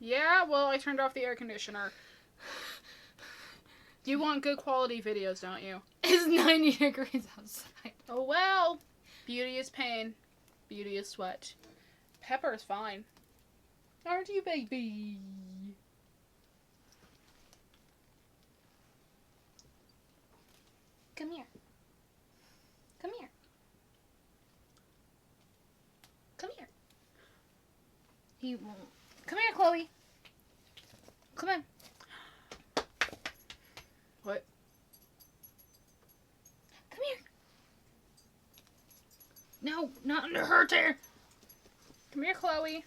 Yeah, well, I turned off the air conditioner. You want good quality videos, don't you? It's 90 degrees outside. Oh well. Beauty is pain. Beauty is sweat. Pepper's fine. Aren't you, baby? Come here. Come here. Come here. He won't. Come here, Chloe. Come on. What? Come here. No, not under her chair. Come here, Chloe.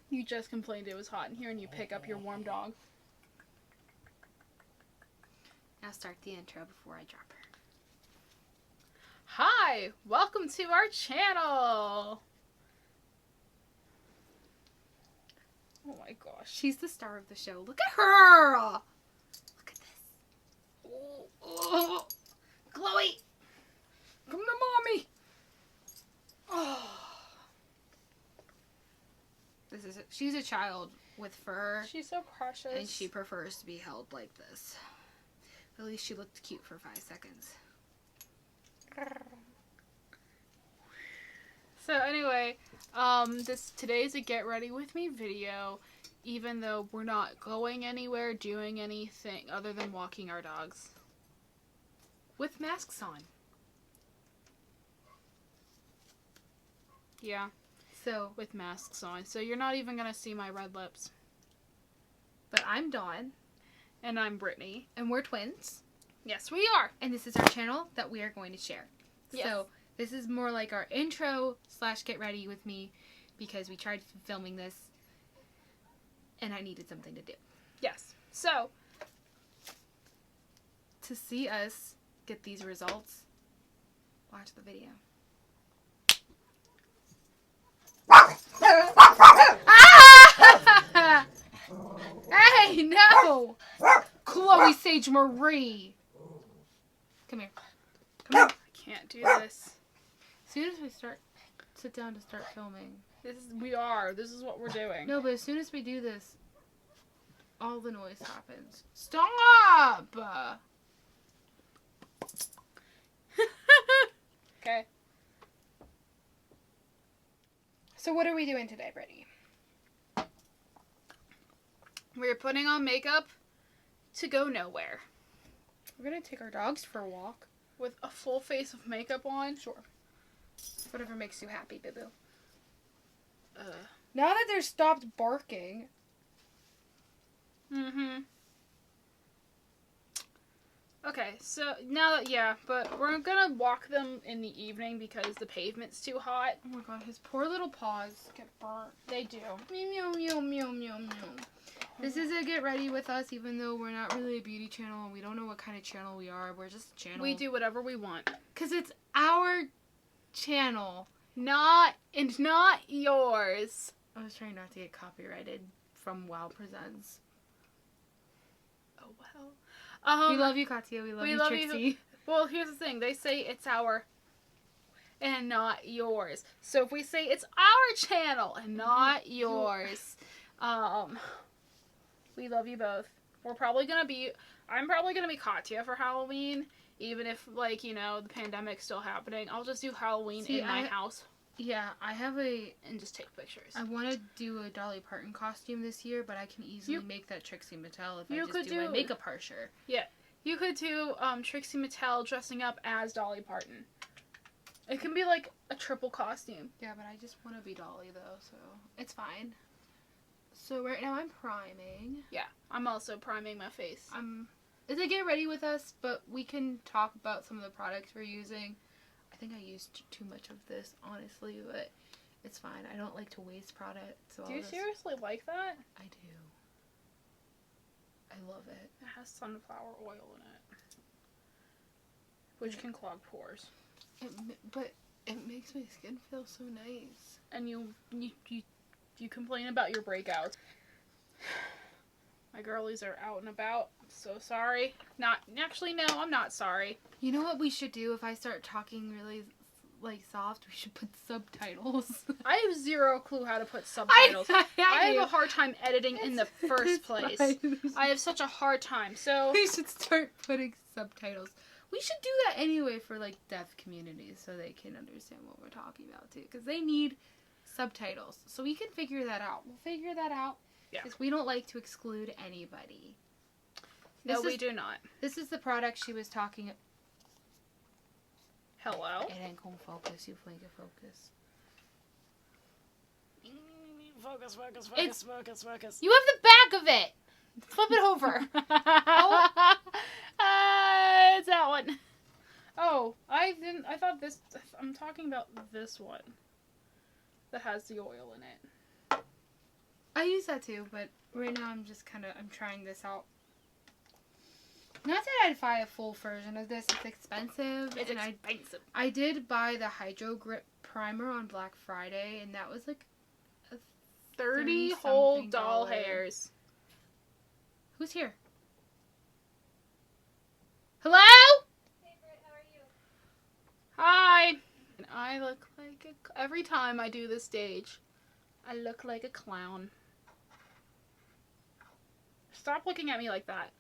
You just complained it was hot in here and you pick up your warm dog. Now start the intro before I drop her. Hi! Welcome to our channel! Oh my gosh. She's the star of the show. Look at her! Look at this. Oh. Chloe! Come to mommy! Oh. She's a child with fur. She's so precious. And she prefers to be held like this. At least she looked cute for 5 seconds. So anyway, today's a get ready with me video, even though we're not going anywhere, doing anything other than walking our dogs. With masks on. Yeah. So, with masks on. So you're not even gonna see my red lips. But I'm Dawn. And I'm Brittany. And we're twins. Yes, we are. And this is our channel that we are going to share. Yes. So, this is more like our intro / get ready with me because we tried filming this and I needed something to do. Yes. So, to see us get these results, watch the video. Hey, no! Chloe Sage Marie! Come here. Come here. I can't do this. As soon as we sit down to start filming. This is what we're doing. No, but as soon as we do this, all the noise happens. Stop! Okay. So what are we doing today, Brittany? We're putting on makeup to go nowhere. We're going to take our dogs for a walk. With a full face of makeup on? Sure. Whatever makes you happy, boo-boo. Now that they're stopped barking. Mm-hmm. Okay, so now that, yeah, but we're gonna walk them in the evening because the pavement's too hot. Oh my god, his poor little paws get burnt. They do. Meow, meow, meow, meow, meow. This is a get ready with us, even though we're not really a beauty channel and we don't know what kind of channel we are. We're just a channel. We do whatever we want. Because it's our channel. Not yours. I was trying not to get copyrighted from WoW Presents. Oh, well. We love you, Katya. We love you, Trixie. Well, here's the thing. They say it's our and not yours. So if we say it's our channel and not yours, we love you both. I'm probably gonna be Katya for Halloween, even if, like, you know, the pandemic's still happening. I'll just do Halloween in my house. Yeah, and just take pictures. I want to do a Dolly Parton costume this year, but I can easily make that Trixie Mattel if I just do my makeup harsher. Yeah, you could do Trixie Mattel dressing up as Dolly Parton. It can be like a triple costume. Yeah, but I just want to be Dolly though, so it's fine. So right now I'm priming. Yeah, I'm also priming my face. It's a get ready with us, but we can talk about some of the products we're using. I think I used too much of this, honestly, but it's fine. I don't like to waste product. So do you seriously like that? I do. I love it. It has sunflower oil in it, which can clog pores. But it makes my skin feel so nice. And you complain about your breakouts. My girlies are out and about. I'm so sorry. I'm not sorry. You know what we should do if I start talking really like soft, we should put subtitles. I have zero clue how to put subtitles. I have do. a hard time editing in the first It's place. fine. I have such a hard time. So We should start putting subtitles. We should do that anyway for like deaf communities so they can understand what we're talking about too, because they need subtitles. So we can figure that out. We'll figure that out. Yeah. Because we don't like to exclude anybody. no, we do not. This is the product she was talking about. Hello. It ain't gonna focus. You think it focus. Focus. You have the back of it. Flip it over. Oh. It's that one. Oh, I thought this. I'm talking about this one that has the oil in it. I use that too, but right now I'm trying this out. Not that I'd buy a full version of this. It's expensive. It's expensive. I did buy the Hydro Grip primer on Black Friday, and that was like 30 whole doll $30 hairs. Who's here? Hello? Hey Britt, how are you? Hi. And I look like every time I do this stage, I look like a clown. Stop looking at me like that.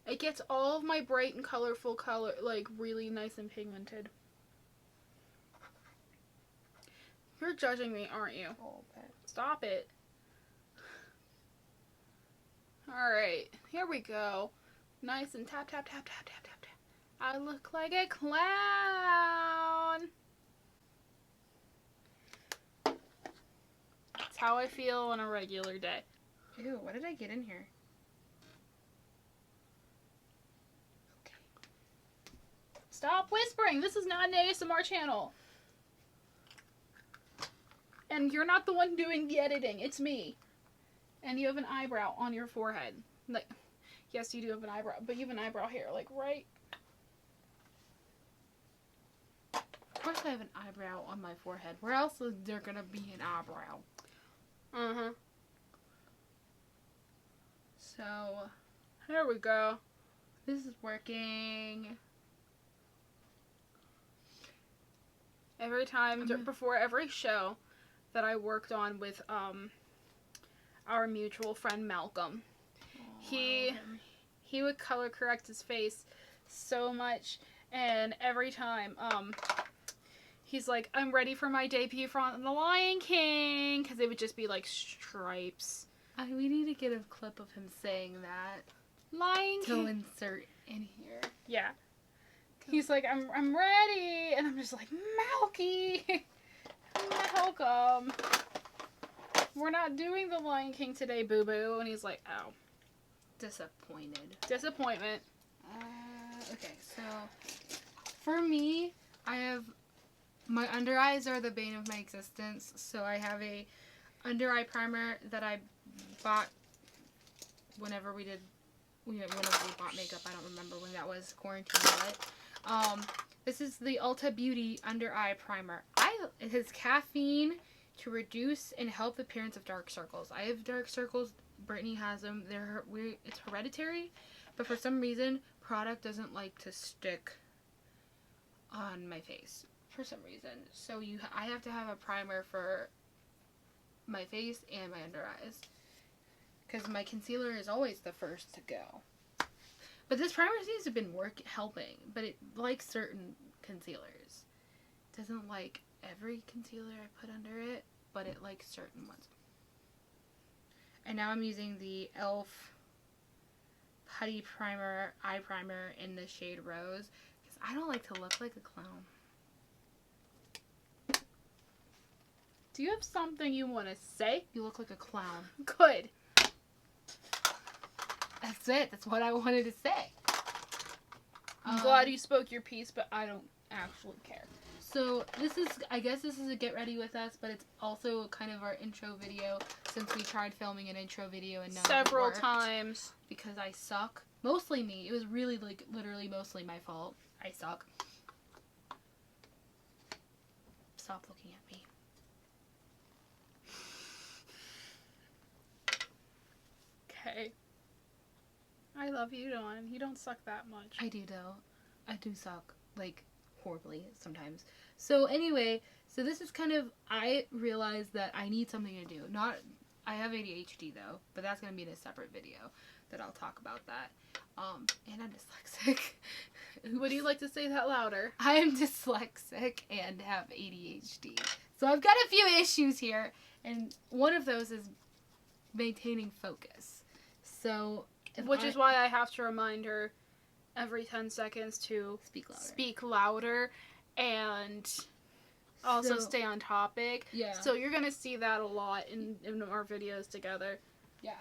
It gets all of my bright and colorful color, like, really nice and pigmented. You're judging me, aren't you? Okay. Stop it. Alright, here we go. Nice and tap, tap, tap, tap, tap, tap, tap. I look like a clown. That's how I feel on a regular day. Ew, what did I get in here? Stop whispering. This is not an ASMR channel. And you're not the one doing the editing. It's me. And you have an eyebrow on your forehead. Like, yes, you do have an eyebrow, but you have an eyebrow here, like, right? Of course I have an eyebrow on my forehead. Where else is there gonna be an eyebrow? Uh-huh. So, There we go. this is working. Every time, before every show that I worked on with, our mutual friend Malcolm, he would color correct his face so much, and every time, he's like, I'm ready for my debut from The Lion King, because it would just be like stripes. We need to get a clip of him saying that Lion to King. insert in here. Yeah. He's like, I'm ready, and I'm just like, Malky, Malcolm, we're not doing The Lion King today, boo-boo, and he's like, oh. Disappointed. Disappointment. Okay, so for me, I have my under eyes are the bane of my existence. So I have a under eye primer that I bought whenever we bought makeup. I don't remember when that was, quarantine what. This is the Ulta Beauty under eye primer. It has caffeine to reduce and help the appearance of dark circles. I have dark circles. Brittany has them. It's hereditary, but for some reason, product doesn't like to stick on my face for some reason. So I have to have a primer for my face and my under eyes, because my concealer is always the first to go. But this primer seems to have been helping, but it likes certain concealers. It doesn't like every concealer I put under it, but it likes certain ones. And now I'm using the e.l.f. Putty Primer, eye primer in the shade Rose, because I don't like to look like a clown. Do you have something you want to say? You look like a clown. Good. That's it. That's what I wanted to say. I'm glad you spoke your piece, but I don't actually care. So I guess this is a get ready with us, but it's also kind of our intro video, since we tried filming an intro video and none of it Several worked times. because I suck. Mostly me. It was really literally mostly my fault. I suck. Stop looking at me. Okay. I love you, Dawn. You don't suck that much. I do though. I do suck. Like horribly sometimes. So anyway, so this is kind of, I realized that I need something to do. I have ADHD though, but that's going to be in a separate video that I'll talk about that. And I'm dyslexic. Would you like to say that louder? I am dyslexic and have ADHD. So I've got a few issues here, and one of those is maintaining focus. So, Which is why I have to remind her every 10 seconds to speak louder and also stay on topic. Yeah. So you're going to see that a lot in our videos together. Yeah.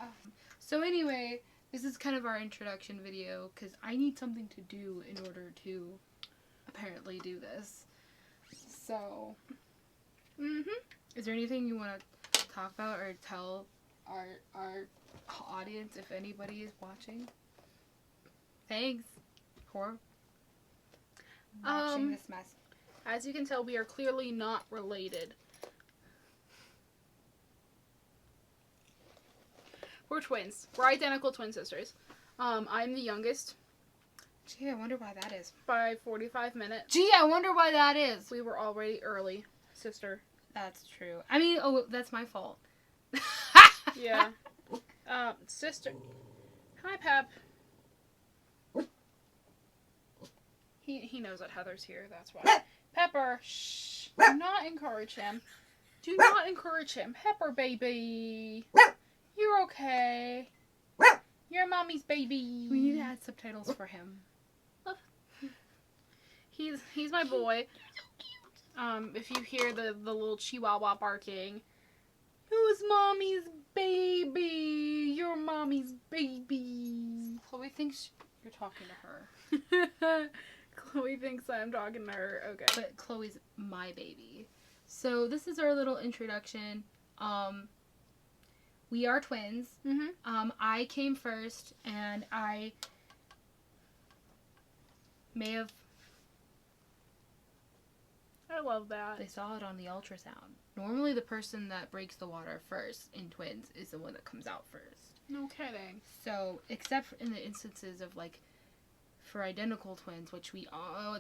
So anyway, this is kind of our introduction video because I need something to do in order to apparently do this. So, is there anything you want to talk about or tell our audience if anybody is watching? Thanks for watching this mess. As you can tell, we are clearly not related. We're twins. We're identical twin sisters. I'm the youngest. Gee, I wonder why that is. By 45 minutes. Gee, I wonder why that is. We were already early, sister. That's true. I mean, that's my fault. Yeah. Sister. Hi, Pep. He knows that Heather's here, that's why. Pepper, shh. Do not encourage him. Do not encourage him. Pepper, baby. You're okay. You're mommy's baby. We need to add subtitles for him. He's my boy. If you hear the little chihuahua barking, who's mommy's baby? You're mommy's baby. Chloe thinks you're talking to her. Chloe thinks I'm talking to her. Okay. But Chloe's my baby. So this is our little introduction. We are twins. I came first, and I may have... I love that. They saw it on the ultrasound. Normally the person that breaks the water first in twins is the one that comes out first. No kidding. So, except for in the instances of, like, for identical twins, which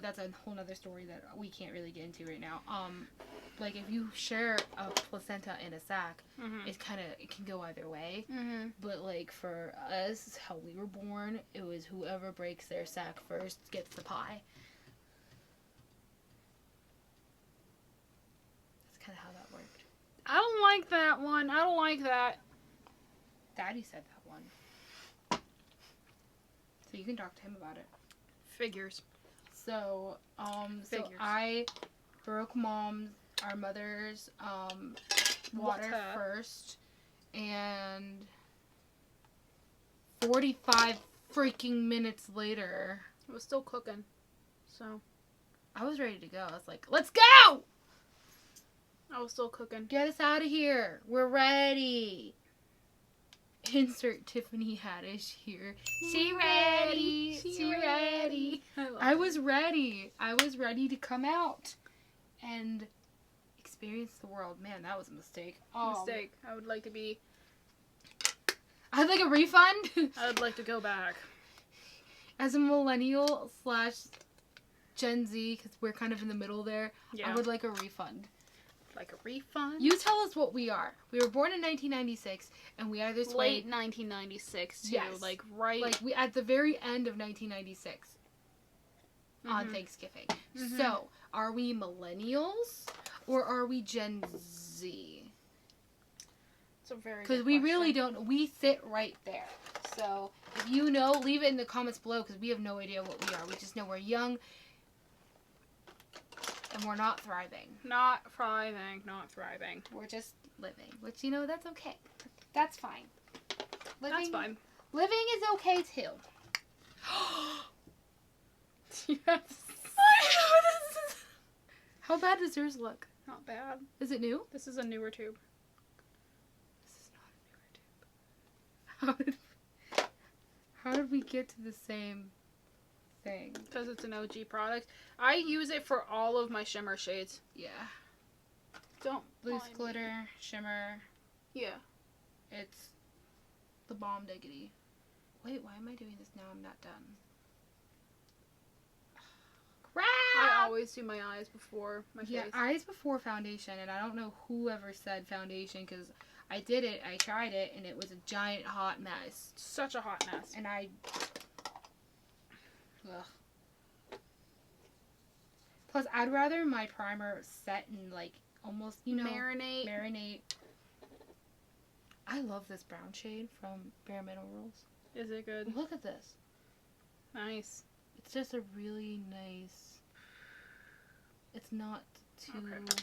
that's a whole nother story that we can't really get into right now. Like, if you share a placenta in a sac, it can go either way. But, like, for us, how we were born, it was whoever breaks their sac first gets the pie. That's kind of how that worked. I don't like that one. I don't like that. Daddy said that one. So you can talk to him about it. Figures. So, Figures. So I broke our mother's, water first, and 45 freaking minutes later, It was still cooking. So, I was ready to go. I was like, let's go! I was still cooking. Get us out of here. We're ready. Insert Tiffany Haddish here. She ready. She ready. I was ready. I was ready to come out and experience the world. Man, that was a mistake. Mistake. I would like to be... I'd like a refund. I would like to go back. As a millennial / Gen Z, because we're kind of in the middle there, Yeah. I would like a refund. Like a refund? You tell us what we are. We were born in 1996, and we either sway... Late 1996, too. Yes. Like, right... Like, we at the very end of 1996 on Thanksgiving. So, are we millennials, or are we Gen Z? It's a very good Because we really don't... We sit right there. So, if you know, leave it in the comments below, because we have no idea what we are. We just know we're young, and we're not thriving. Not thriving. Not thriving. We're just living. Which, that's okay. That's fine. That's fine. Living is okay, too. Yes. How bad does yours look? Not bad. Is it new? This is a newer tube. This is not a newer tube. How did we get to the same thing? Because it's an OG product. I use it for all of my shimmer shades. Yeah. Don't Loose mind me. glitter, shimmer. Yeah. It's the bomb diggity. Wait, why am I doing this now? I'm not done. Crap! I always do my eyes before my Yeah, face. eyes before foundation, and I don't know whoever said foundation, because I did it, I tried it, and it was a giant hot mess. Such a hot mess. And ugh. Plus, I'd rather my primer set and, like, almost, you know, marinate. I love this brown shade from Bare Minerals. Is it good? Look at this. Nice. It's just a really nice... It's not too... Okay.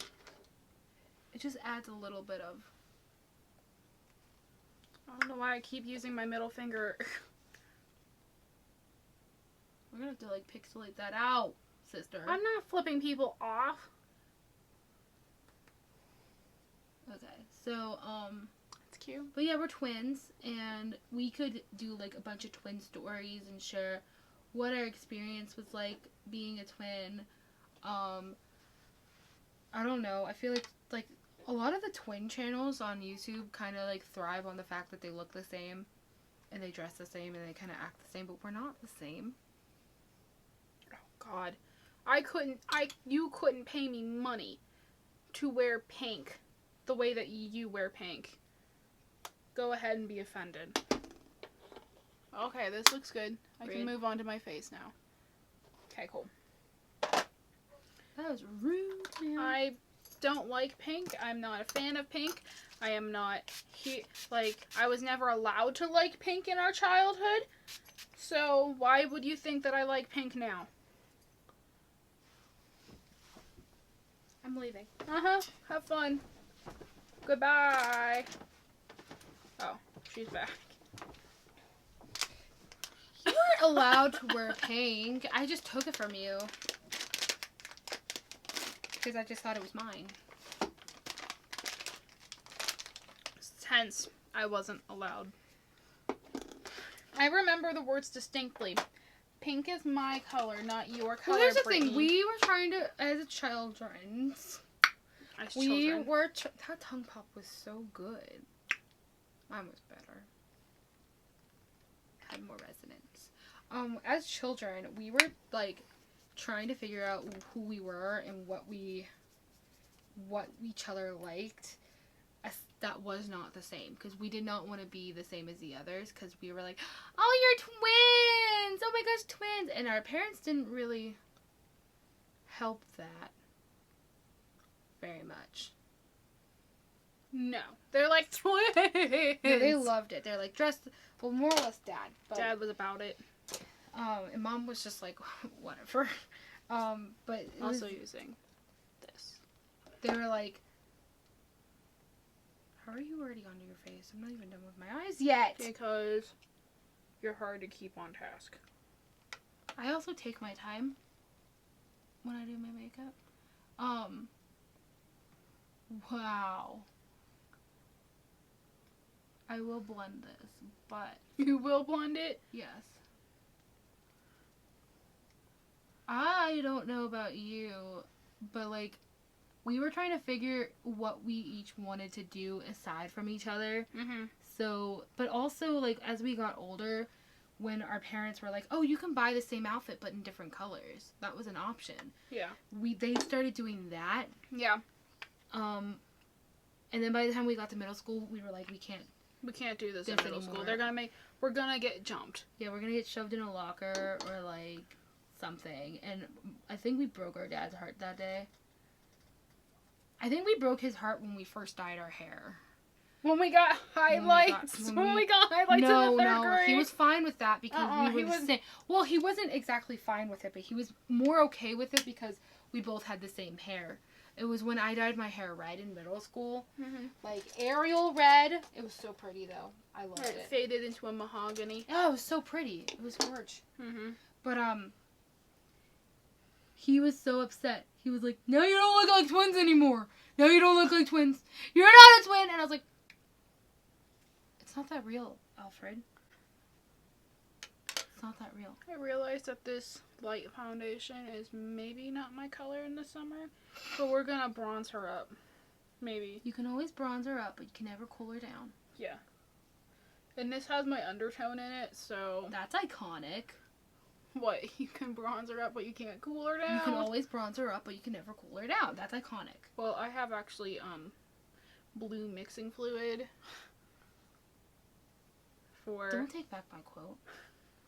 It just adds a little bit of... I don't know why I keep using my middle finger. We're gonna have to, like, pixelate that out, sister. I'm not flipping people off. Okay, so, It's cute. but yeah, we're twins, and we could do, like, a bunch of twin stories and share what our experience was like being a twin. I don't know, I feel like, a lot of the twin channels on YouTube kind of, like, thrive on the fact that they look the same, and they dress the same, and they kind of act the same, but we're not the same. Oh, God. You couldn't pay me money to wear pink the way that you wear pink. Go ahead and be offended. Okay, this looks good. I can move on to my face now. Okay, cool. That was rude, man. I don't like pink. I'm not a fan of pink. I am not... I was never allowed to like pink in our childhood. So, why would you think that I like pink now? I'm leaving. Uh-huh. Have fun. Goodbye. Oh, she's back. You weren't allowed to wear pink. I just took it from you. Because I just thought it was mine. Hence, I wasn't allowed. I remember the words distinctly. Pink is my color, not your color. Well, here's the Brittany. thing. We were trying to, as children, As we children. were. That tongue pop was so good. Mine was better. Had more resonance. As children, we were like trying to figure out who we were and what each other liked. That was not the same, because we did not want to be the same as the others, because we were like, oh, you're twins! Oh my gosh, twins! And our parents didn't really help that very much. No. They're like twins! No, they loved it. They're like dressed, well, more or less Dad. But, Dad was about it. and Mom was just like, whatever. But it Also was, using this. they were like, how are you already onto your face? I'm not even done with my eyes yet. Because you're hard to keep on task. I also take my time when I do my makeup. Wow. I will blend this, but You will blend it? yes. I don't know about you, but like, we were trying to figure what we each wanted to do aside from each other. Mm-hmm. So, but also, like, as we got older, when our parents were like, oh, you can buy the same outfit but in different colors. That was an option. Yeah. They started doing that. Yeah. And then by the time we got to middle school, we were like, we can't do this in This middle school. anymore. We're gonna get jumped. Yeah, we're gonna get shoved in a locker or, like, something. And I think we broke our dad's heart that day. I think we broke his heart when we first dyed our hair. When we got highlights. When we got highlights in the third grade. He was fine with that because we were the same. Well, he wasn't exactly fine with it, but he was more okay with it because we both had the same hair. It was when I dyed my hair red in middle school. Mm-hmm. Like, Ariel red. It was so pretty, though. I loved It it. faded into a mahogany. Oh, it was so pretty. It was gorgeous. Mm-hmm. But, he was so upset. He was like, now you don't look like twins anymore. Now you don't look like twins. You're not a twin. And I was like, it's not that real, Alfred. It's not that real. I realized that this light foundation is maybe not my color in the summer, but we're gonna bronze her up. Maybe. You can always bronze her up, but you can never cool her down. Yeah. And this has my undertone in it, so... That's iconic. What? You can bronze her up, but you can't cool her down? You can always bronze her up, but you can never cool her down. That's iconic. Well, I have actually, blue mixing fluid for... Don't take back my quote.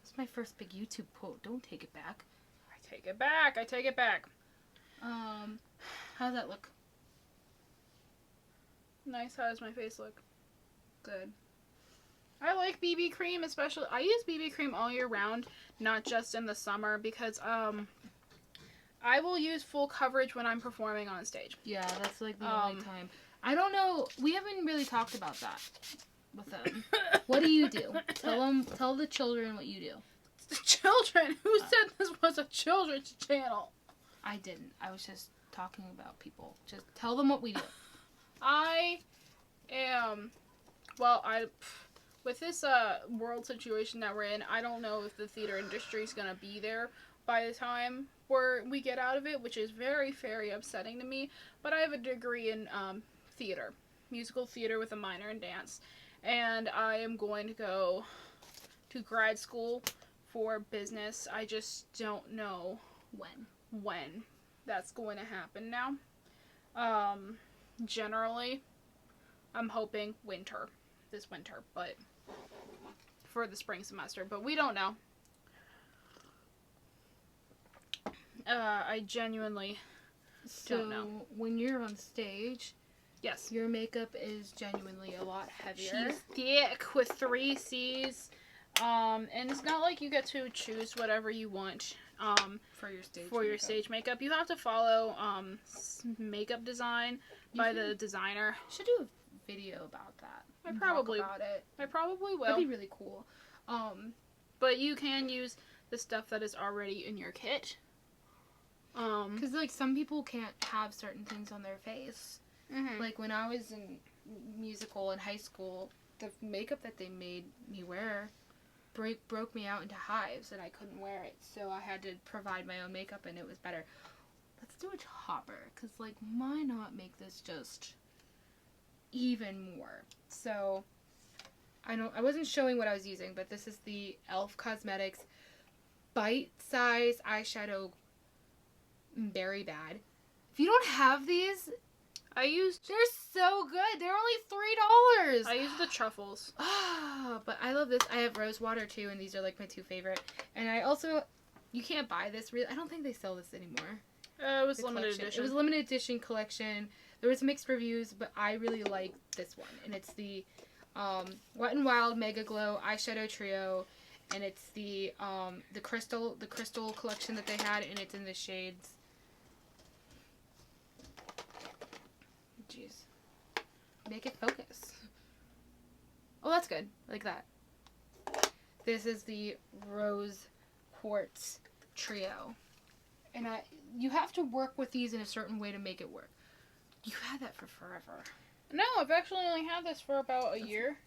It's my first big YouTube quote. Don't take it back. I take it back. I take it back. How's that look? Nice. How does my face look? Good. I like BB cream, especially. I use BB cream all year round, not just in the summer, because I will use full coverage when I'm performing on stage. Yeah, that's like the only time. I don't know. We haven't really talked about that with them. What do you do? Tell the children what you do. Children? Who said this was a children's channel? I didn't. I was just talking about people. Just tell them what we do. I am, with this world situation that we're in, I don't know if the theater industry is going to be there by the time we get out of it, which is very, very upsetting to me. But I have a degree in theater, musical theater with a minor in dance. And I am going to go to grad school for business. I just don't know when that's going to happen now. Generally, I'm hoping this winter, but for the spring semester, but we don't know. I genuinely don't know. So, when you're on stage, yes, your makeup is genuinely a lot heavier. She's thick with 3 C's. And it's not like you get to choose whatever you want for your stage makeup. You have to follow makeup design by the designer. Should do a video about that. I probably will. That'd be really cool. But you can use the stuff that is already in your kit. Because like some people can't have certain things on their face. Mm-hmm. Like when I was in musical in high school, the makeup that they made me wear broke me out into hives, and I couldn't wear it, so I had to provide my own makeup, and it was better. Let's do a topper, because like why not make this just even more? So I wasn't showing what I was using, but this is the e.l.f. Cosmetics Bite Size Eyeshadow Berry Bad. If you don't have these, they're so good. They're only $3. I use the truffles. But I love this. I have rose water too, and these are like my 2 favorite. And I also, you can't buy this really. I don't think they sell this anymore. It was limited edition. It was a limited edition collection. There was mixed reviews, but I really like this one, and it's the Wet n Wild Mega Glow Eyeshadow Trio, and it's the crystal collection that they had, and it's in the shades. Jeez, make it focus. Oh, that's good. Like that. This is the Rose Quartz Trio, and you have to work with these in a certain way to make it work. You had that for forever. No, I've actually only had this for about a year.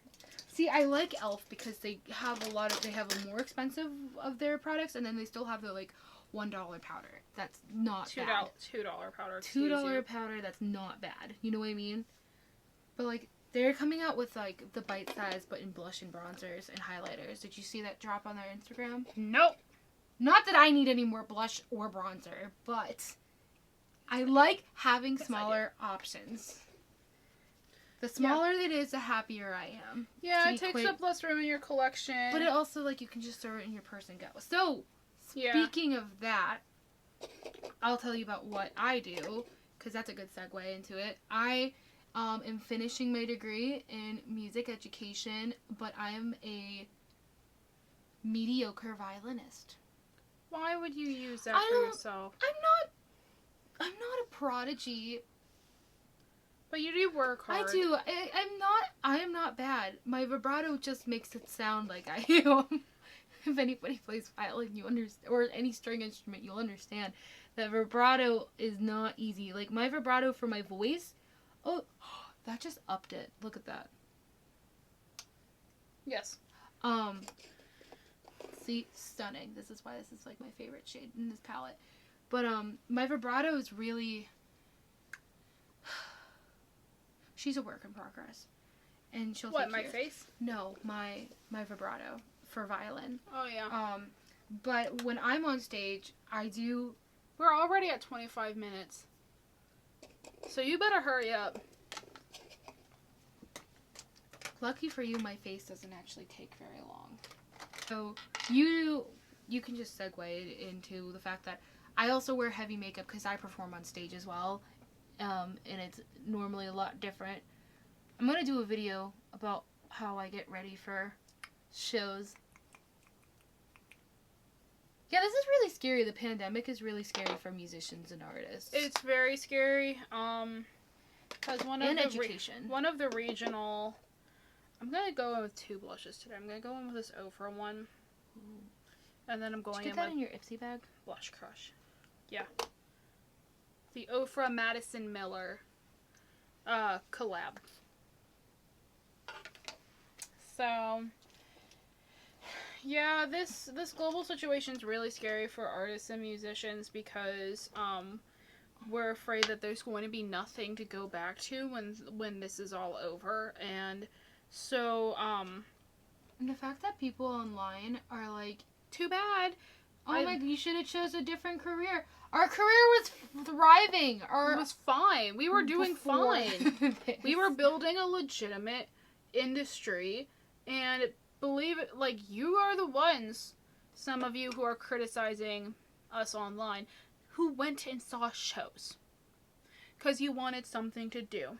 See, I like e.l.f. because they have a more expensive of their products, and then they still have the like $1 powder. That's not $2 bad. $2 powder. $2 powder. That's not bad. You know what I mean? But like they're coming out with like the bite size, but in blush and bronzers and highlighters. Did you see that drop on their Instagram? Nope. Not that I need any more blush or bronzer, but I like having smaller options. The smaller it is, the happier I am. Yeah, it takes up less room in your collection. But it also, like, you can just throw it in your purse and go. So, speaking of that, I'll tell you about what I do, because that's a good segue into it. I am finishing my degree in music education, but I am a mediocre violinist. Why would you use that for yourself? I'm not a prodigy. But you do work hard. I do. I am not bad. My vibrato just makes it sound like I am. If anybody plays violin, you understand, or any string instrument, you'll understand that vibrato is not easy. Like my vibrato for my voice, that just upped it. Look at that. Yes. See, stunning. This is why this is like my favorite shade in this palette. But my vibrato is really. She's a work in progress, and she'll. What, my face? No, my vibrato for violin. Oh yeah. But when I'm on stage, I do. We're already at 25 minutes. So you better hurry up. Lucky for you, my face doesn't actually take very long. So you can just segue into the fact that I also wear heavy makeup because I perform on stage as well, and it's normally a lot different. I'm gonna do a video about how I get ready for shows. Yeah, this is really scary. The pandemic is really scary for musicians and artists. It's very scary. Because one of the regional. I'm gonna go in with 2 blushes today. I'm gonna go in with this Ofra one. Ooh. And then I'm going Did you in get that with in your Ipsy bag? Blush Crush. Yeah. The Ofra Madison Miller collab. So yeah, this global situation is really scary for artists and musicians because we're afraid that there's going to be nothing to go back to when this is all over. And so And the fact that people online are like, too bad. you should have chose a different career. Our career was thriving. It was fine. We were doing fine. We were building a legitimate industry, and believe it, like, you are the ones, some of you who are criticizing us online, who went and saw shows. Because you wanted something to do.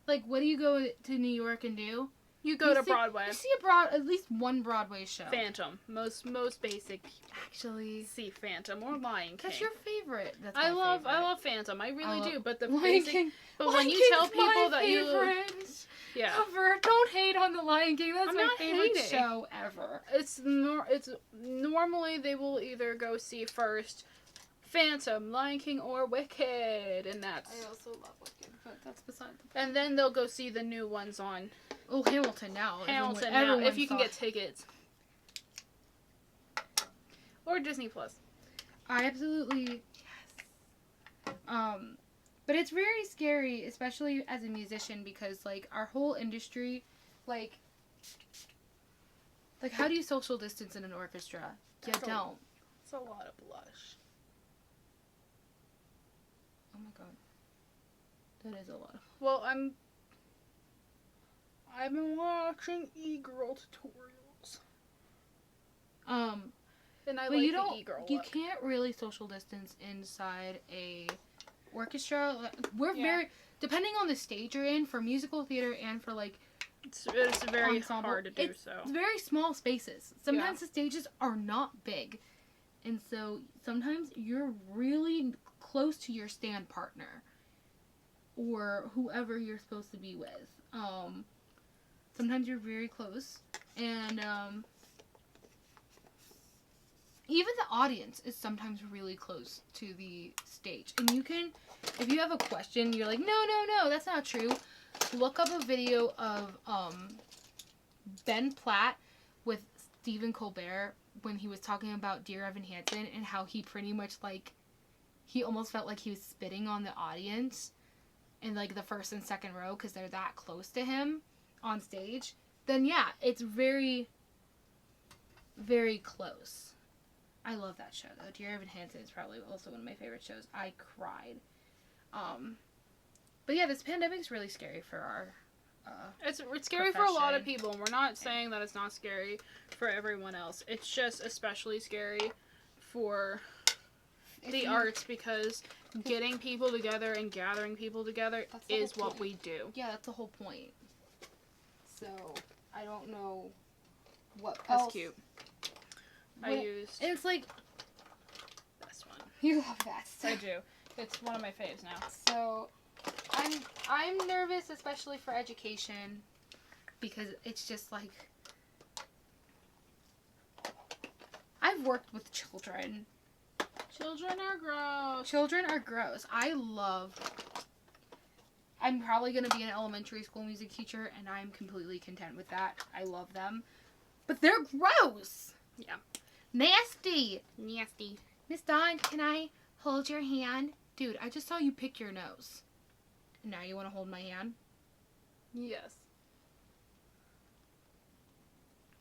Like, what do you go to New York and do? You go to Broadway. You see at least one Broadway show. Phantom. Most basic. Actually. See Phantom or Lion King. That's your favorite. That's I love Phantom. I really do. But the Lion basic. King. But Lion when you King's tell people that favorite. Yeah. Ever. Don't hate on the Lion King. That's I'm my not favorite hating. show ever. It's normally they will either go see first Phantom, Lion King, or Wicked, and that's. I also love Wicked, but that's beside the point. And then they'll go see the new ones on Oh, Hamilton now. Hamilton Everyone now, if you can saw get tickets. Or Disney Plus. I absolutely yes. But it's very scary, especially as a musician, because like our whole industry, like how do you social distance in an orchestra? You don't. It's a lot of blush. Oh my god, that is a lot. Well, I've been watching e-girl tutorials. And I like the e-girl You look. can't really social distance inside a orchestra. We're Yeah. very depending on the stage you're in for musical theater and for like It's very ensemble, hard to do it's so. very small spaces. Sometimes the stages are not big, and so sometimes you're really close to your stand partner or whoever you're supposed to be with. Sometimes you're very close, and even the audience is sometimes really close to the stage. And you can, if you have a question, you're like, no, that's not true. Look up a video of Ben Platt with Stephen Colbert when he was talking about Dear Evan Hansen and how he pretty much like, he almost felt like he was spitting on the audience in like the first and second row because they're that close to him on stage. Then yeah, it's very, very close. I love that show though. Dear Evan Hansen is probably also one of my favorite shows. I cried. But yeah, this pandemic's really scary for our It's scary for a lot of people, and we're not saying that it's not scary for everyone else. It's just especially scary for the arts because getting people together and gathering people together is what we do. Yeah, that's the whole point. So, I don't know what That's else. cute. And it's like, this one. you love that I stuff. do. It's one of my faves now. So, I'm nervous, especially for education, because it's just like, I've worked with children. Children are gross. Children are gross. I'm probably going to be an elementary school music teacher, and I'm completely content with that. I love them. But they're gross. Yeah. Nasty. Nasty. Miss Dawn, can I hold your hand? Dude, I just saw you pick your nose. And now you want to hold my hand? Yes.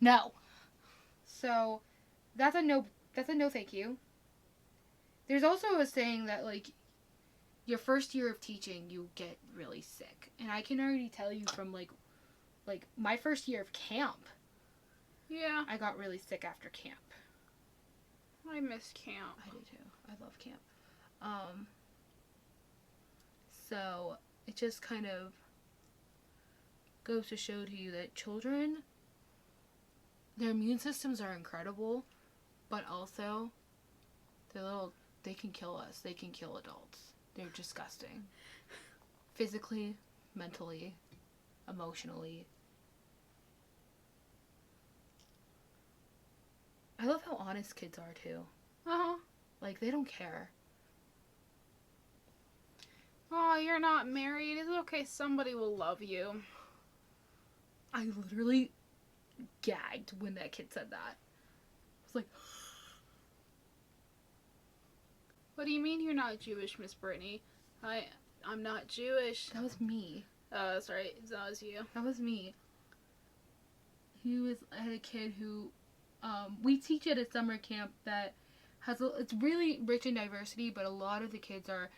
No. So, that's a no thank you. There's also a saying that, like, your first year of teaching, you get really sick. And I can already tell you from, like my first year of camp. Yeah. I got really sick after camp. I miss camp. I do too. I love camp. So it just kind of goes to show to you that children, their immune systems are incredible, but also they can kill us. They can kill adults. They're disgusting. Physically, mentally, emotionally. I love how honest kids are too. Uh-huh. Like, they don't care. Oh, you're not married. It's okay. Somebody will love you. I literally gagged when that kid said that. I was like, What do you mean you're not Jewish, Miss Brittany? I'm not Jewish. that was me. Oh, that's right. That was you. That was me. I had a kid who, we teach at a summer camp that it's really rich in diversity, but a lot of the kids are,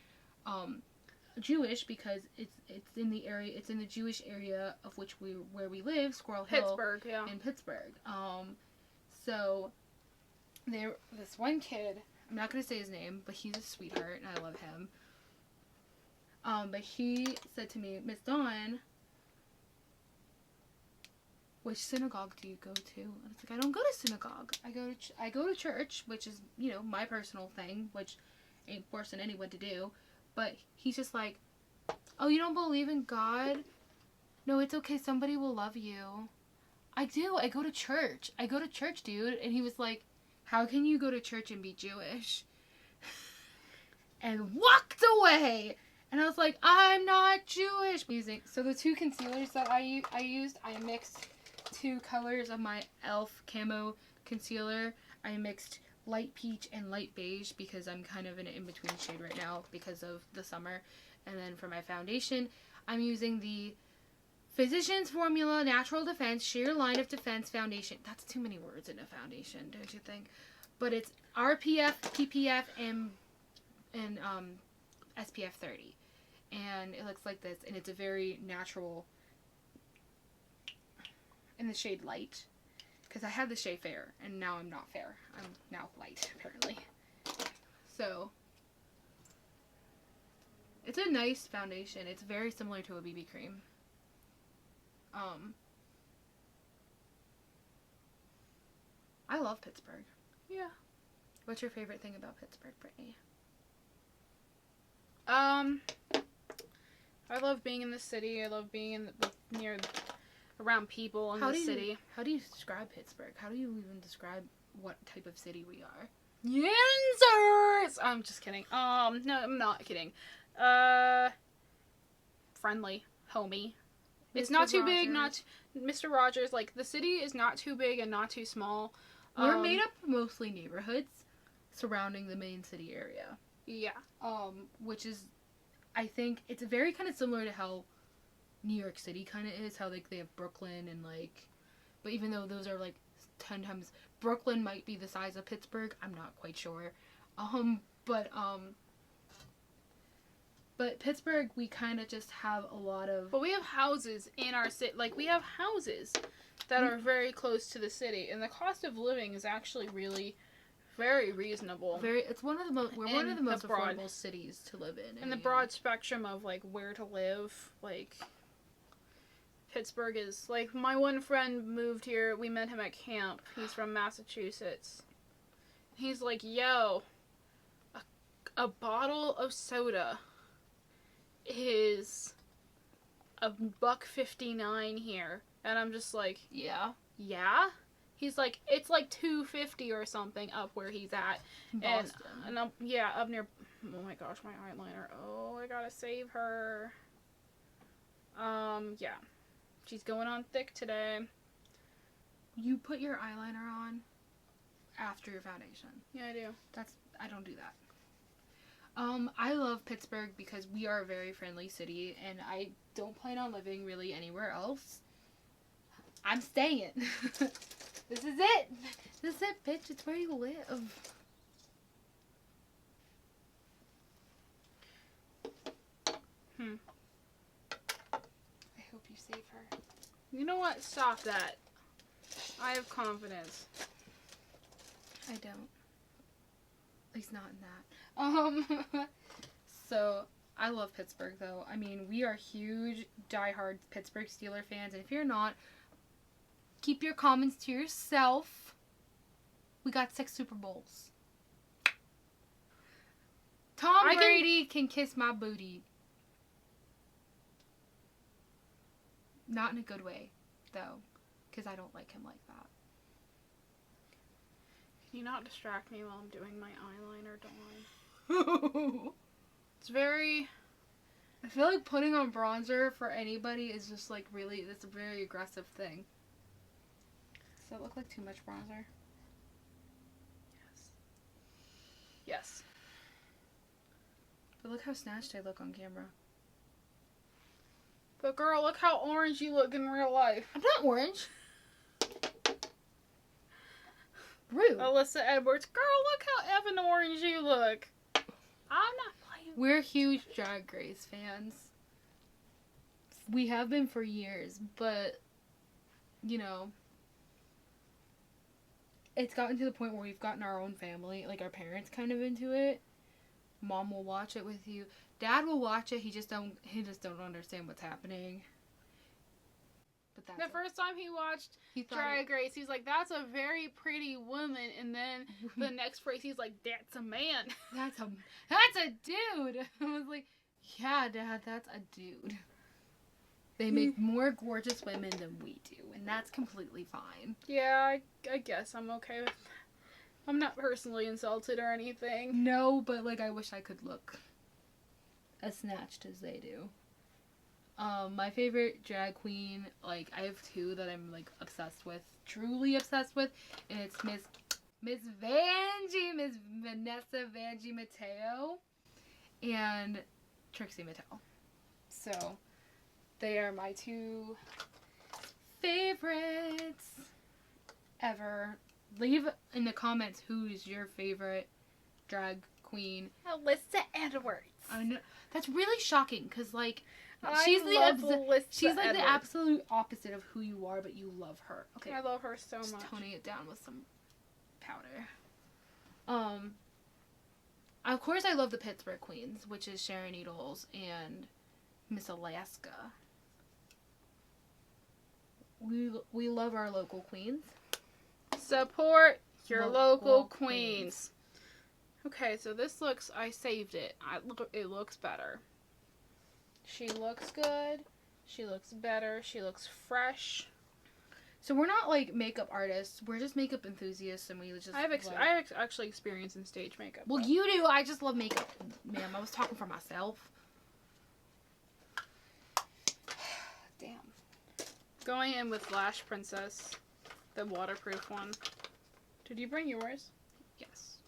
Jewish because it's in the Jewish area of where we live, Squirrel Hill. Pittsburgh, yeah. In Pittsburgh. So this one kid, I'm not gonna say his name, but he's a sweetheart and I love him. But he said to me, Miss Dawn, which synagogue do you go to? And it's like, I don't go to synagogue. I go to church, which is, my personal thing, which ain't forcing anyone to do. But he's just like, oh, you don't believe in God? No, it's okay. Somebody will love you. I do. I go to church. Dude. And he was like, how can you go to church and be Jewish? And walked away. And I was like, I'm not Jewish. So the two concealers that I used, I mixed 2 colors of my e.l.f. camo concealer. I mixed light peach and light beige because I'm kind of in an in-between shade right now because of the summer. And then for my foundation, I'm using the Physicians Formula Natural Defense Sheer Line of Defense Foundation. That's too many words in a foundation, don't you think? But it's RPF, PPF, and SPF 30. And it looks like this, and it's a very natural, in the shade light. Because I had the shade fair, and now I'm not fair. I'm now light, apparently. So, it's a nice foundation. It's very similar to a BB cream. I love Pittsburgh. Yeah. What's your favorite thing about Pittsburgh, Brittany? I love being in the city. I love being around people in the city. How do you describe Pittsburgh? How do you even describe what type of city we are? Yinzers! I'm just kidding. No, I'm not kidding. Friendly. Homey. It's not too big, Mr. Rogers, like, the city is not too big and not too small. We're made up of mostly neighborhoods surrounding the main city area. Yeah. Which is, I think, it's very kind of similar to how New York City kind of is, how, like, they have Brooklyn and, like, but even though those are, like, 10 times, Brooklyn might be the size of Pittsburgh, I'm not quite sure. But Pittsburgh, we kind of just have a lot of... But we have houses in our city. Like, we have houses that are very close to the city. And the cost of living is actually really very reasonable. It's one of the most... We're one of the most affordable cities to live in. And the broad spectrum of, like, where to live. Like, Pittsburgh is... Like, my one friend moved here. We met him at camp. He's from Massachusetts. He's like, yo, a bottle of soda is $1.59 here, and I'm just like, yeah. He's like, it's like $2.50 or something up where he's at, Boston. and up near. Oh my gosh, my eyeliner. Oh, I gotta save her. Yeah, she's going on thick today. You put your eyeliner on after your foundation. Yeah, I do. I don't do that. I love Pittsburgh because we are a very friendly city, and I don't plan on living really anywhere else. I'm staying. This is it. This is it, bitch. It's where you live. I hope you save her. You know what? Stop that. I have confidence. I don't. At least not in that. So, I love Pittsburgh, though. I mean, we are huge, diehard Pittsburgh Steelers fans. And if you're not, keep your comments to yourself. We got 6 Super Bowls. Tom Brady can kiss my booty. Not in a good way, though, because I don't like him like that. Can you not distract me while I'm doing my eyeliner, Dawn? It's very... I feel like putting on bronzer for anybody is just like really, it's a very aggressive thing. Does that look like too much bronzer? Yes. But look how snatched I look on camera. But girl, look how orange you look in real life. I'm not orange. Rude. Alyssa Edwards, girl, look how effing orange you look. I'm not playing. We're huge Drag Race fans. We have been for years, but, you know, it's gotten to the point where we've gotten our own family, like our parents kind of into it. Mom will watch it with you. Dad will watch it. He just don't understand what's happening. But that's The first time he watched Drag Race, he's like, "That's a very pretty woman," and then the next phrase, he's like, "That's a man." That's a dude. I was like, yeah, Dad, that's a dude. They make more gorgeous women than we do, and that's completely fine. Yeah, I guess I'm okay with. I'm not personally insulted or anything. No, but like I wish I could look as snatched as they do. My favorite drag queen, like I have 2 that I'm like obsessed with, truly obsessed with, and it's Miss Vanessa Vanjie Mateo and Trixie Mattel. So they are my 2 favorites ever. Leave in the comments who's your favorite drag queen. Alyssa Edwards. I know that's really shocking because like She's the absolute opposite of who you are, but you love her. Okay, I love her so just much. Toning it down with some powder. Of course, I love the Pittsburgh Queens, which is Sharon Needles and Miss Alaska. We love our local queens. Support your local queens. Okay, so this looks. I saved it. It looks better. She looks good. She looks better. She looks fresh. So we're not like makeup artists. We're just makeup enthusiasts, and we just. I have actually experience in stage makeup. Well, you do. I just love makeup, ma'am. I was talking for myself. Damn. Going in with Lash Princess, the waterproof one. Did you bring yours? Yes.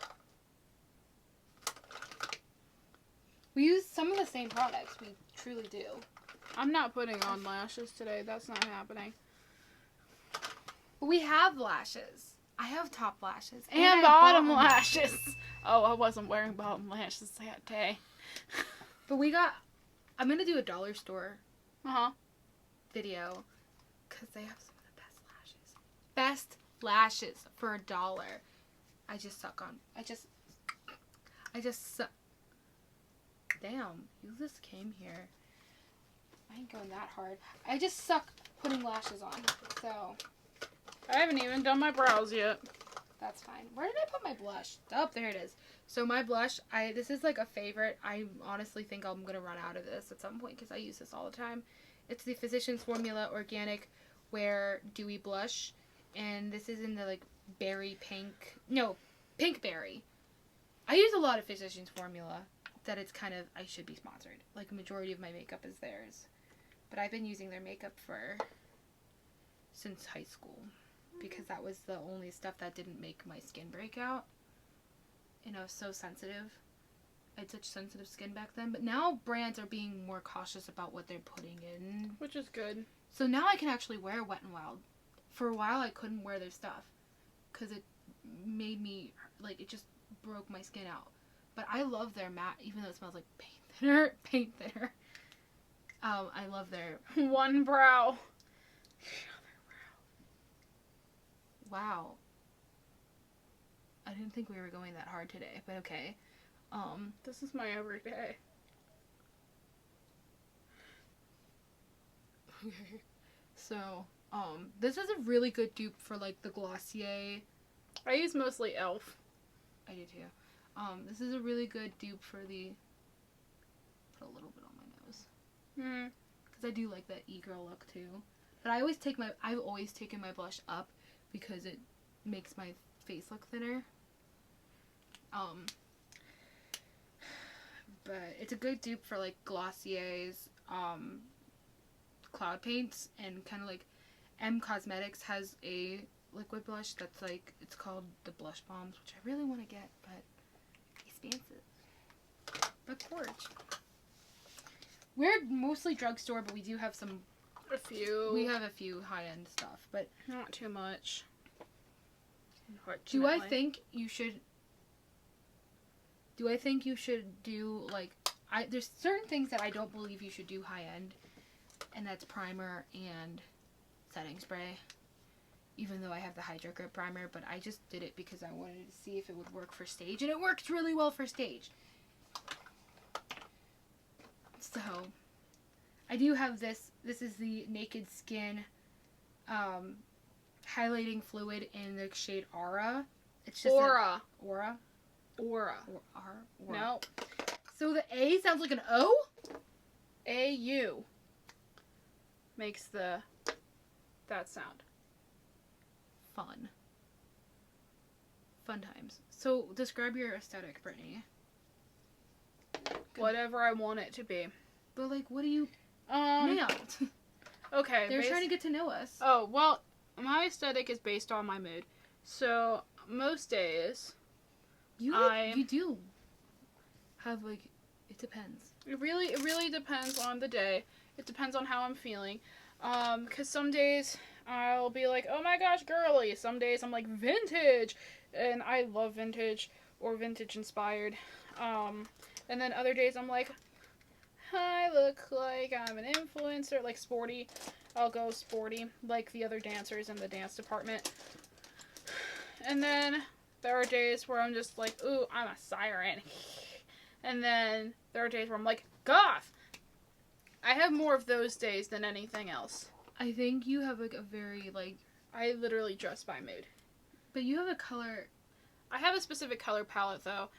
We use some of the same products. We truly do. I'm not putting on lashes today. That's not happening. We have lashes. I have top lashes. And bottom lashes. Oh, I wasn't wearing bottom lashes that day. But I'm going to do a dollar store video. Because they have some of the best lashes. Best lashes for $1. I just suck. Damn, you just came here. I ain't going that hard. I just suck putting lashes on. So, I haven't even done my brows yet. that's fine. Where did I put my blush? Oh, there it is. So my blush, this is like a favorite. I honestly think I'm going to run out of this at some point because I use this all the time. It's the Physicians Formula Organic Wear Dewy Blush. And this is in the like pink berry. I use a lot of Physicians Formula. That it's kind of, I should be sponsored. Like, a majority of my makeup is theirs. But I've been using their makeup since high school. Because that was the only stuff that didn't make my skin break out. And I was so sensitive. I had such sensitive skin back then. But now brands are being more cautious about what they're putting in. Which is good. So now I can actually wear Wet n Wild. For a while, I couldn't wear their stuff. Because made me, like, it just broke my skin out. But I love their matte, even though it smells like paint thinner. I love their... One brow. Wow. I didn't think we were going that hard today, but okay. This is my everyday. Okay. So, this is a really good dupe for, like, the Glossier. I use mostly e.l.f. I do too. This is a really good dupe for the... Put a little bit on my nose. Because I do like that e-girl look too. But I've always taken my blush up because it makes my face look thinner. But it's a good dupe for, like, Glossier's, cloud paints, and kind of like M Cosmetics has a liquid blush that's like, it's called the Blush Bombs, which I really want to get, but expensive. But gorge. We're mostly drugstore, but we do have some. A few. We have a few high-end stuff, but not too much. Do I think you should do, like, there's certain things that I don't believe you should do high-end, and that's primer and setting spray. Even though I have the Hydro Grip primer, but I just did it because I wanted to see if it would work for stage, and it works really well for stage. So, I do have this. This is the Naked Skin highlighting fluid in the shade Aura. It's just Aura. Aura. Aura. Aura. No. So the A sounds like an O? A-U makes that sound. Fun. Fun times. So, describe your aesthetic, Brittany. Whatever I want it to be. But, like, what do you... Okay. They're trying to get to know us. Oh, well, my aesthetic is based on my mood. So, most days... You do have, like... It depends. It really depends on the day. It depends on how I'm feeling. Because some days I'll be like, oh my gosh, girly. Some days I'm like, vintage. And I love vintage or vintage inspired. And then other days I'm like, I look like I'm an influencer, like sporty. I'll go sporty, like the other dancers in the dance department. And then there are days where I'm just like, ooh, I'm a siren. And then there are days where I'm like, goth. I have more of those days than anything else. I think you have, like, a very, like... I literally dress by mood. But you have a color... I have a specific color palette, though.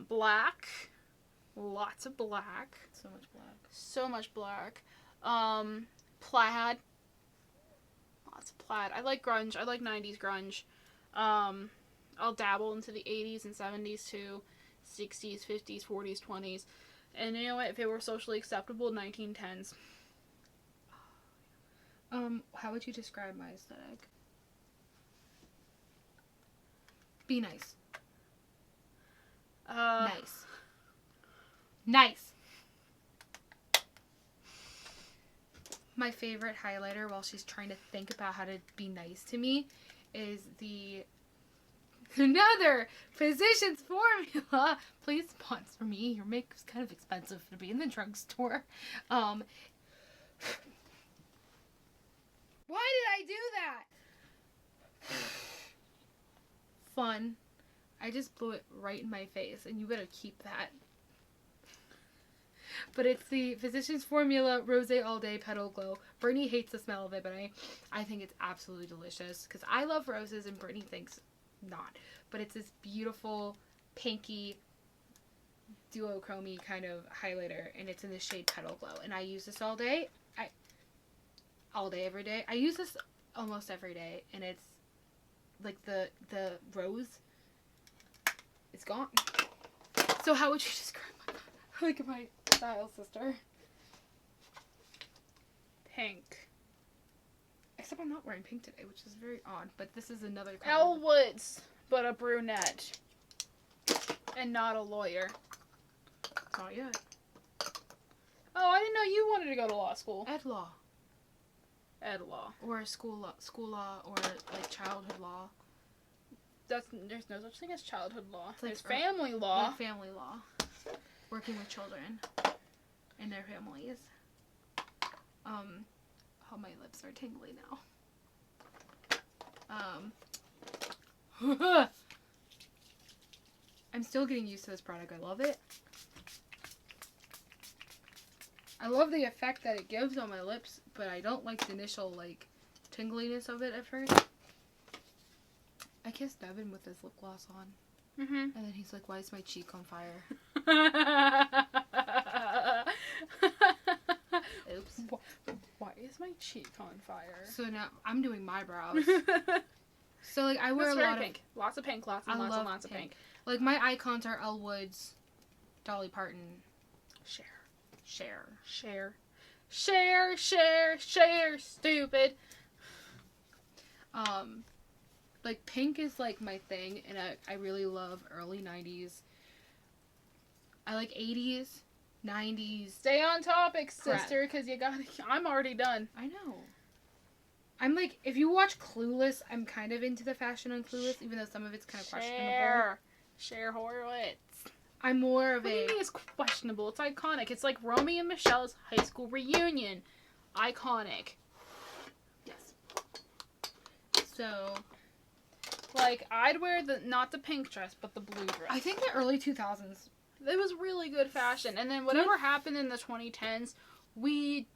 Black. Lots of black. So much black. So much black. Plaid. Lots of plaid. I like grunge. I like 90s grunge. I'll dabble into the 80s and 70s, too. 60s, 50s, 40s, 20s. And you know what? If it were socially acceptable, 1910s. How would you describe my aesthetic? Be nice. Nice. Nice. My favorite highlighter while she's trying to think about how to be nice to me is another Physicians Formula. Please sponsor me. Your makeup's kind of expensive to be in the drugstore. Why did I do that? Fun. I just blew it right in my face, and you better keep that. But it's the Physicians Formula Rosé All Day Petal Glow. Brittany hates the smell of it, but I think it's absolutely delicious. Because I love roses, and Brittany thinks not. But it's this beautiful, pinky, duochrome kind of highlighter, and it's in the shade Petal Glow. And I use this all day. All day, every day. I use this almost every day, and it's like the rose. It's gone. So how would you describe my style, sister? Pink. Except I'm not wearing pink today, which is very odd. But this is another color. Elle Woods, but a brunette, and not a lawyer. Not yet. Oh, I didn't know you wanted to go to law school. Ed law. Ed law. Or school law, or like childhood law. there's no such thing as childhood law. It's like There's family law. Like family law. Working with children and their families. Oh, my lips are tingly now. I'm still getting used to this product. I love it. I love the effect that it gives on my lips, but I don't like the initial, like, tingliness of it at first. I kissed Devin with his lip gloss on. Mm-hmm. And then he's like, why is my cheek on fire? Oops. Why is my cheek on fire? So now I'm doing my brows. So, like, I wear It's a very lot pink. Lots of pink. Lots I and lots and love lots of pink. Like, my icons are Elle Woods, Dolly Parton, Cher. Cher. Cher, stupid. Like, pink is, like, my thing, and I really love early 90s. I like 80s, 90s. Stay on topic, Crap. sister, because I'm already done. I know. I'm like, if you watch Clueless, I'm kind of into the fashion on Clueless, even though some of it's kind of questionable. Cher Horowitz. I'm more of What do you mean it's questionable? It's iconic. It's like Romeo and Michelle's high school reunion. Iconic. Yes. So, Like, I'd wear not the pink dress, but the blue dress. I think the early 2000s. It was really good fashion. And then whatever happened in the 2010s, we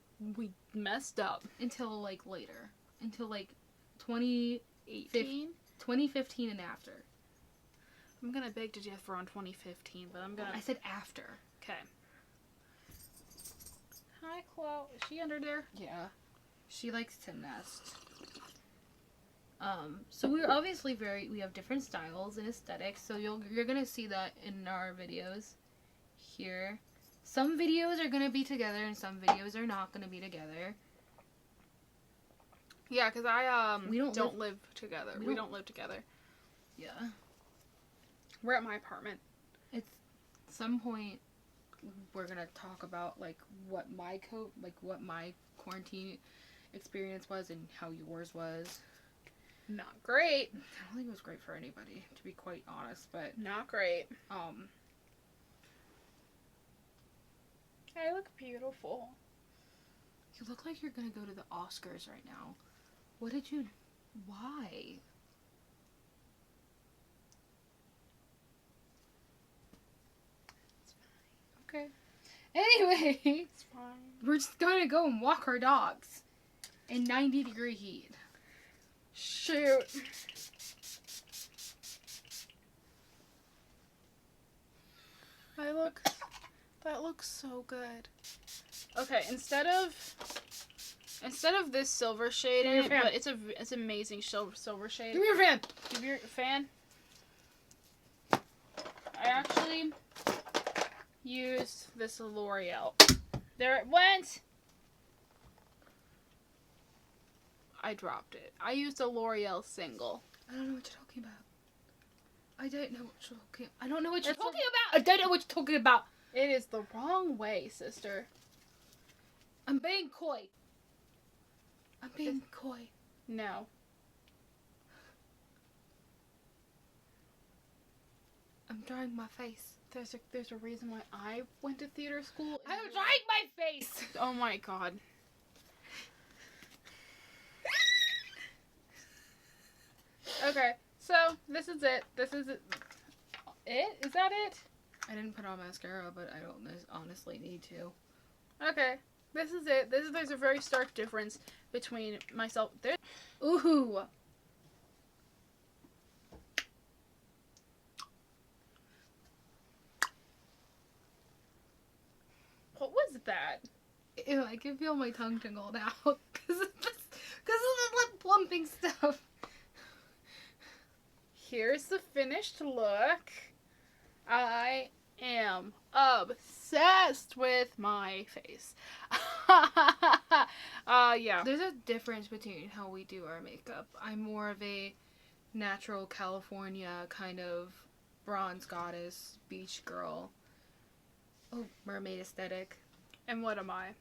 messed up. Until, like, later. Until, like, 2015 and after. I'm gonna beg to differ on 2015, but I'm gonna... I said after. Okay. Hi, Chloe. Is she under there? Yeah. She likes to nest. So we're obviously we have different styles and aesthetics, so you're gonna see that in our videos here. Some videos are gonna be together and some videos are not gonna be together. Yeah, because I We don't live together. We don't live together. Yeah. We're at my apartment. At some point we're gonna talk about like what my quarantine experience was and how yours was. Not great. I don't think it was great for anybody, to be quite honest, but Not great. I look beautiful. you look like you're gonna go to the Oscars right now. Why? Okay. Anyway, It's fine. we're just gonna go and walk our dogs in 90-degree heat. Shoot. That looks so good. Okay, instead of this silver shade in it, but it's amazing silver shade. Give me your fan. Give your fan. I actually used this L'Oreal. There it went. I dropped it. I used a L'Oreal single. I don't know what you're talking about. I don't know what you're talking about. I don't know what you're It's talking about. I don't know what you're talking about. It is the wrong way, sister. I'm being coy. I'm being coy. No. I'm drying my face. There's a reason why I went to theater school. I'm drying my face. Oh my god. Okay, so this is it. This is it. Is that it? I didn't put on mascara, but I don't honestly need to. Okay, this is it. There's a very stark difference between myself. Ooh. What was that? Ew, I can feel my tongue tingle now because of the lip plumping stuff. Here's the finished look. I am obsessed with my face. Yeah. There's a difference between how we do our makeup. I'm more of a natural California kind of bronze goddess, beach girl. Oh, mermaid aesthetic. And what am I?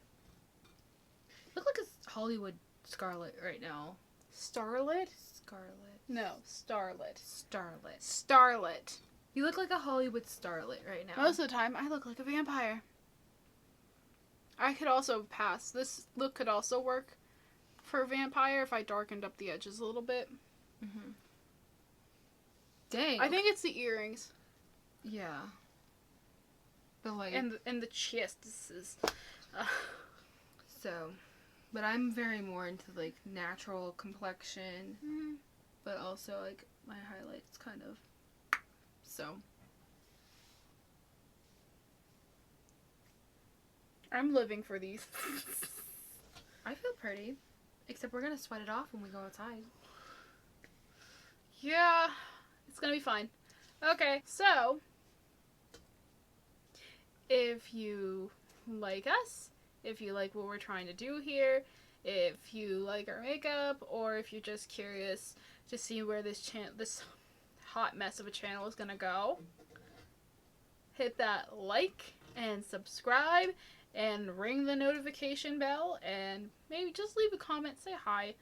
Look like a Hollywood Scarlet right now. Starlet? Scarlet. No, starlet. Starlet. Starlet. You look like a Hollywood starlet right now. Most of the time, I look like a vampire. I could also pass. This look could also work for a vampire if I darkened up the edges a little bit. Mm-hmm. Dang. I think it's the earrings. Yeah. The like. And the chest. So, but I'm very more into like natural complexion, but also like my highlights kind of. So. I'm living for these. I feel pretty. Except we're gonna sweat it off when we go outside. Yeah, it's gonna be fine. Okay, so if you like us, if you like what we're trying to do here, if you like our makeup, or if you're just curious to see where this hot mess of a channel is gonna go, hit that like and subscribe and ring the notification bell, and maybe just leave a comment, say hi,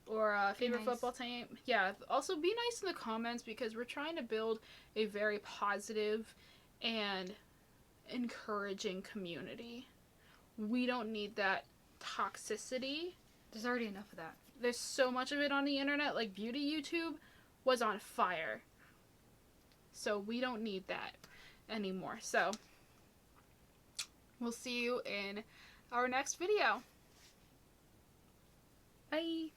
or favorite football team. Yeah, also be nice in the comments, because we're trying to build a very positive and encouraging community. We don't need that toxicity. There's already enough of that. There's so much of it on the internet. Like, beauty YouTube was on fire. So we don't need that anymore. So we'll see you in our next video. Bye.